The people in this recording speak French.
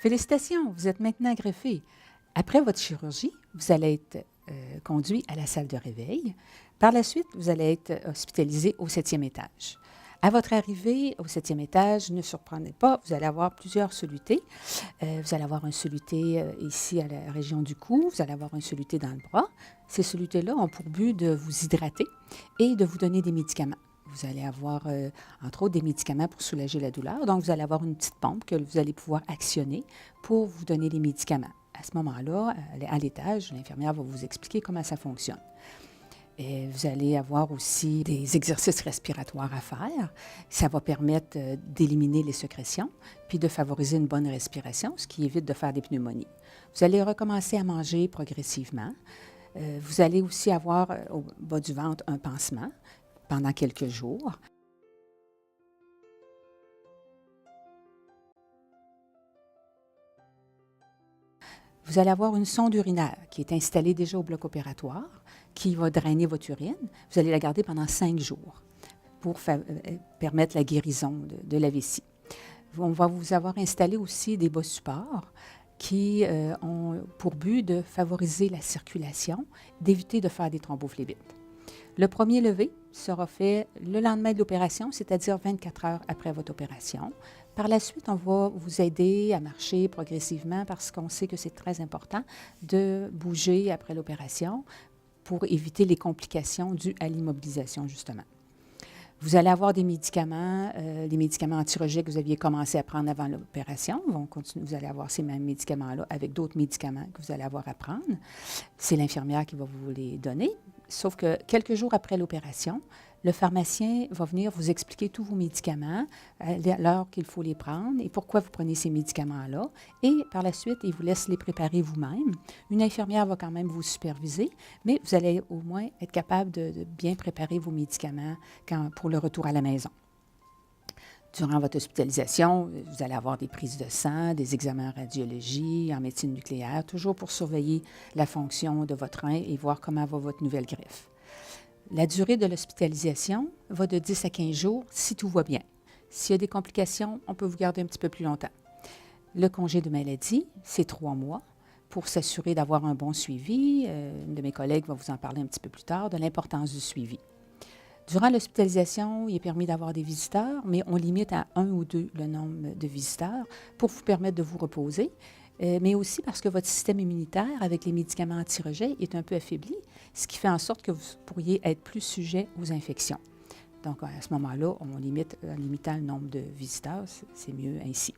Félicitations, vous êtes maintenant greffé. Après votre chirurgie, vous allez être conduit à la salle de réveil. Par la suite, vous allez être hospitalisé au 7e étage. À votre arrivée au 7e étage, ne surprenez pas, vous allez avoir plusieurs solutés. Vous allez avoir un soluté ici à la région du cou, vous allez avoir un soluté dans le bras. Ces solutés-là ont pour but de vous hydrater et de vous donner des médicaments. Vous allez avoir, entre autres, des médicaments pour soulager la douleur. Donc, vous allez avoir une petite pompe que vous allez pouvoir actionner pour vous donner les médicaments. À ce moment-là, à l'étage, l'infirmière va vous expliquer comment ça fonctionne. Et vous allez avoir aussi des exercices respiratoires à faire. Ça va permettre d'éliminer les sécrétions, puis de favoriser une bonne respiration, ce qui évite de faire des pneumonies. Vous allez recommencer à manger progressivement. Vous allez aussi avoir au bas du ventre un pansement pendant quelques jours. Vous allez avoir une sonde urinaire qui est installée déjà au bloc opératoire, qui va drainer votre urine. Vous allez la garder pendant 5 jours pour permettre la guérison de la vessie. On va vous avoir installé aussi des bas supports qui ont pour but de favoriser la circulation, d'éviter de faire des thrombophlébites. Le premier levé sera fait le lendemain de l'opération, c'est-à-dire 24 heures après votre opération. Par la suite, on va vous aider à marcher progressivement parce qu'on sait que c'est très important de bouger après l'opération pour éviter les complications dues à l'immobilisation, justement. Vous allez avoir des médicaments, les médicaments antirogèques que vous aviez commencé à prendre avant l'opération. Vous allez avoir ces mêmes médicaments-là avec d'autres médicaments que vous allez avoir à prendre. C'est l'infirmière qui va vous les donner. Sauf que quelques jours après l'opération, le pharmacien va venir vous expliquer tous vos médicaments, l'heure qu'il faut les prendre et pourquoi vous prenez ces médicaments-là. Et par la suite, il vous laisse les préparer vous-même. Une infirmière va quand même vous superviser, mais vous allez au moins être capable de bien préparer vos médicaments pour le retour à la maison. Durant votre hospitalisation, vous allez avoir des prises de sang, des examens en radiologie, en médecine nucléaire, toujours pour surveiller la fonction de votre rein et voir comment va votre nouvelle greffe. La durée de l'hospitalisation va de 10 à 15 jours si tout va bien. S'il y a des complications, on peut vous garder un petit peu plus longtemps. Le congé de maladie, c'est 3 mois pour s'assurer d'avoir un bon suivi. Une de mes collègues va vous en parler un petit peu plus tard, de l'importance du suivi. Durant l'hospitalisation, il est permis d'avoir des visiteurs, mais on limite à 1 ou 2 le nombre de visiteurs pour vous permettre de vous reposer, mais aussi parce que votre système immunitaire, avec les médicaments anti-rejet, est un peu affaibli, ce qui fait en sorte que vous pourriez être plus sujet aux infections. Donc, à ce moment-là, on limite, en limitant le nombre de visiteurs, c'est mieux ainsi.